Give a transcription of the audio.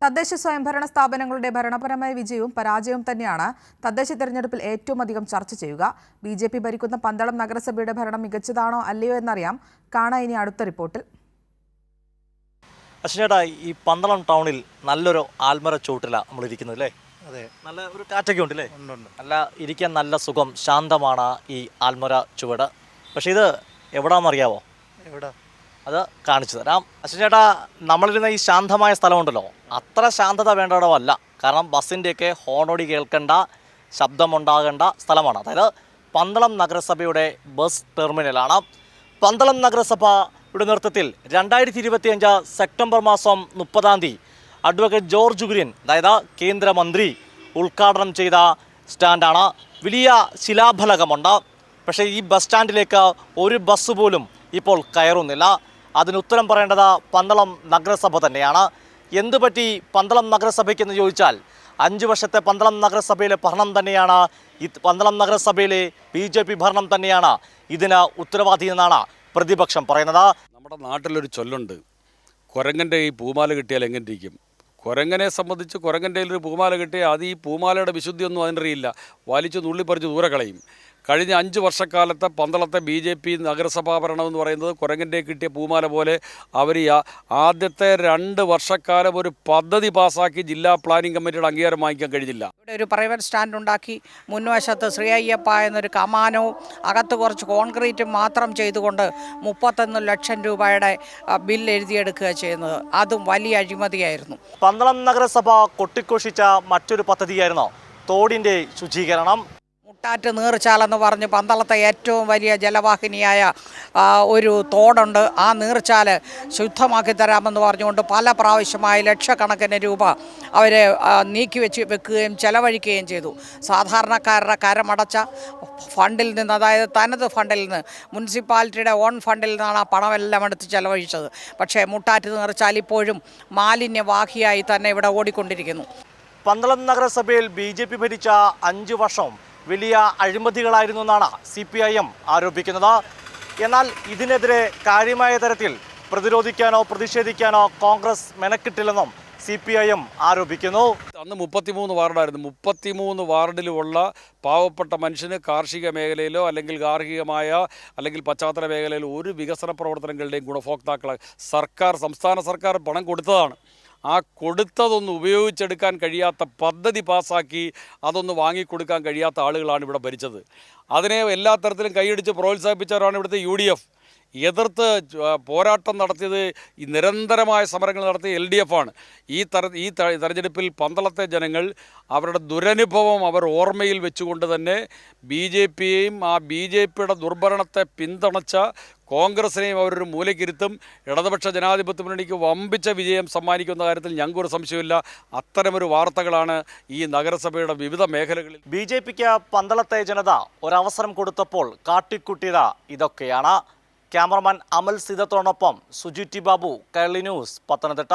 തദ്ദേശ സ്വയംഭരണ സ്ഥാപനങ്ങളുടെ ഭരണപരമായ വിജയവും പരാജയവും തന്നെയാണ് തദ്ദേശ തെരഞ്ഞെടുപ്പിൽ ഏറ്റവും അധികം ചർച്ച ചെയ്യുക. ബിജെപി ഭരിക്കുന്ന പന്തളം നഗരസഭയുടെ ഭരണം മികച്ചതാണോ അല്ലയോ എന്നറിയാം. കാണാം ഇനി അടുത്ത റിപ്പോർട്ടിൽ. അശ്വിനേട്ടാ, ഈ പന്തളം ടൗണിൽ നല്ലൊരു ആൽമര ചുവട്ടിലാണ് നമ്മളിരിക്കുന്നത് അല്ലേ? അതെ, നല്ല ഒരു കാറ്റൊക്കെ ഉണ്ട് അല്ലേ? ഉണ്ട്. നല്ല ഇരിക്കാൻ നല്ല സുഖം, ശാന്തമാണ് ഈ ആൽമര ചുവട്. പക്ഷേ ഇത് എവിടാണെന്നറിയാവോ? എവിടെ? അത് കാണിച്ചു തരാം. അശ്വിനേട്ടാ, നമ്മളിരുന്ന ഈ ശാന്തമായ സ്ഥലമുണ്ടല്ലോ, അത്ര ശാന്തത വേണ്ടടവല്ല. കാരണം ബസ്സിൻ്റെയൊക്കെ ഹോണോടി കേൾക്കേണ്ട, ശബ്ദമുണ്ടാകേണ്ട സ്ഥലമാണ്. അതായത് പന്തളം നഗരസഭയുടെ ബസ് ടെർമിനലാണ്. പന്തളം നഗരസഭയുടെ നേതൃത്വത്തിൽ 2025 സെപ്റ്റംബർ മാസം 30 അഡ്വക്കേറ്റ് ജോർജ് കുര്യൻ, അതായത് കേന്ദ്രമന്ത്രി, ഉദ്ഘാടനം ചെയ്ത സ്റ്റാൻഡാണ്. വലിയ ശിലാഫലകമുണ്ട്. പക്ഷേ ഈ ബസ് സ്റ്റാൻഡിലേക്ക് ഒരു ബസ് പോലും ഇപ്പോൾ കയറുന്നില്ല. അതിനുത്തരം പറയേണ്ടത് പന്തളം നഗരസഭ തന്നെയാണ്. എന്തുപറ്റി പന്തളം നഗരസഭയ്ക്കെന്ന് ചോദിച്ചാൽ 5 വർഷത്തെ പന്തളം നഗരസഭയിലെ ഭരണം തന്നെയാണ്, പന്തളം നഗരസഭയിലെ BJP ഭരണം തന്നെയാണ് ഇതിന് ഉത്തരവാദി എന്നാണ് പ്രതിപക്ഷം പറയുന്നത്. നമ്മുടെ നാട്ടിലൊരു ചൊല്ലുണ്ട്, കുരങ്ങൻ്റെ ഈ പൂമാല കിട്ടിയാൽ എങ്ങനെ ഇരിക്കും. കുരങ്ങനെ സംബന്ധിച്ച് കുരങ്ങൻ്റെ ഒരു പൂമാല കിട്ടിയാൽ അത് ഈ പൂമാലയുടെ വിശുദ്ധിയൊന്നും അതിനറിയില്ല, വലിച്ചു നുള്ളിപ്പറിച്ച് ദൂരെ കളയും. കഴിഞ്ഞ 5 വർഷക്കാലത്തെ പന്തളത്തെ BJP നഗരസഭാ ഭരണം എന്ന് പറയുന്നത് കുരങ്ങൻ്റെ കിട്ടിയ പൂമാല പോലെ. അവർ ആദ്യത്തെ 2 വർഷക്കാലം ഒരു പദ്ധതി പാസ്സാക്കി ജില്ലാ പ്ലാനിംഗ് കമ്മിറ്റിയുടെ അംഗീകാരം വാങ്ങിക്കാൻ കഴിഞ്ഞില്ല. ഇവിടെ ഒരു പ്രൈവറ്റ് സ്റ്റാൻഡ് ഉണ്ടാക്കി മുൻവശത്ത് ശ്രീ അയ്യപ്പ എന്നൊരു കമാനവും അകത്ത് കുറച്ച് കോൺക്രീറ്റും മാത്രം ചെയ്തുകൊണ്ട് 31 ലക്ഷം രൂപയുടെ ബില്ല് എഴുതിയെടുക്കുക ചെയ്യുന്നത്. അതും വലിയ അഴിമതിയായിരുന്നു. പന്തളം നഗരസഭ കൊട്ടിഘോഷിച്ച മറ്റൊരു പദ്ധതിയായിരുന്നു തോടിൻ്റെ ശുചീകരണം. മുട്ടാറ്റ് നീർച്ചാലെന്ന് പറഞ്ഞ് പന്തളത്തെ ഏറ്റവും വലിയ ജലവാഹിനിയായ ഒരു തോടുണ്ട്. ആ നീർച്ചാൽ ശുദ്ധമാക്കി തരാമെന്ന് പറഞ്ഞുകൊണ്ട് പല പ്രാവശ്യമായി ലക്ഷക്കണക്കിന് രൂപ അവർ നീക്കി വെക്കുകയും ചെലവഴിക്കുകയും ചെയ്തു. സാധാരണക്കാരുടെ കരമടച്ച ഫണ്ടിൽ നിന്ന്, അതായത് തനത് ഫണ്ടിൽ നിന്ന്, മുനിസിപ്പാലിറ്റിയുടെ ഓൺ ഫണ്ടിൽ നിന്നാണ് ആ പണമെല്ലാം എടുത്ത് ചെലവഴിച്ചത്. പക്ഷേ മുട്ടാറ്റ് നീർച്ചാൽ ഇപ്പോഴും മാലിന്യവാഹിയായി തന്നെ ഇവിടെ ഓടിക്കൊണ്ടിരിക്കുന്നു. പന്തളം നഗരസഭയിൽ BJP ഭരിച്ച 5 വർഷം വലിയ അഴിമതികളായിരുന്നു എന്നാണ് CPIM ആരോപിക്കുന്നത്. എന്നാൽ ഇതിനെതിരെ കാര്യമായ തരത്തിൽ പ്രതിരോധിക്കാനോ പ്രതിഷേധിക്കാനോ കോൺഗ്രസ് മെനക്കിട്ടില്ലെന്നും CPIM ആരോപിക്കുന്നു. അന്ന് 33 വാർഡായിരുന്നു. 33 വാർഡിലുമുള്ള പാവപ്പെട്ട മനുഷ്യന് കാർഷിക മേഖലയിലോ അല്ലെങ്കിൽ ഗാർഹികമായ അല്ലെങ്കിൽ പശ്ചാത്തല മേഖലയിലോ ഒരു വികസന പ്രവർത്തനങ്ങളുടെയും ഗുണഭോക്താക്കളെ സംസ്ഥാന സർക്കാർ പണം കൊടുത്തതാണ്. ആ കൊടുത്തതൊന്ന് ഉപയോഗിച്ചെടുക്കാൻ കഴിയാത്ത, പദ്ധതി പാസ്സാക്കി അതൊന്ന് വാങ്ങിക്കൊടുക്കാൻ കഴിയാത്ത ആളുകളാണ് ഇവിടെ ഭരിച്ചത്. അതിനെ എല്ലാ തരത്തിലും കൈയടിച്ച് പ്രോത്സാഹിപ്പിച്ചവരാണ് ഇവിടുത്തെ UDF. എതിർത്ത് പോരാട്ടം നടത്തിയത്, ഈ നിരന്തരമായ സമരങ്ങൾ നടത്തിയ LDF ആണ്. ഈ തെരഞ്ഞെടുപ്പിൽ പന്തളത്തെ ജനങ്ങൾ അവരുടെ ദുരനുഭവം അവർ ഓർമ്മയിൽ വെച്ചുകൊണ്ട് തന്നെ BJPയെയും ആ BJPയുടെ ദുർഭരണത്തെ പിന്തുണച്ച കോൺഗ്രസിനെയും അവരൊരു മൂലക്കിരുത്തും. ഇടതുപക്ഷ ജനാധിപത്യ മുന്നണിക്ക് വമ്പിച്ച വിജയം സമ്മാനിക്കുന്ന കാര്യത്തിൽ ഞങ്ങൾക്കൊരു സംശയമില്ല. അത്തരമൊരു വാർത്തകളാണ് ഈ നഗരസഭയുടെ വിവിധ മേഖലകളിൽ. BJPക്ക് പന്തളത്തെ ജനത ഒരവസരം കൊടുത്തപ്പോൾ കാട്ടിക്കുട്ടിയത് ഇതൊക്കെയാണ്. ക്യാമറമാൻ അമൽ സീതത്തോടൊപ്പം സുജിറ്റി ബാബു, കൈരളി ന്യൂസ്, പത്തനംതിട്ട.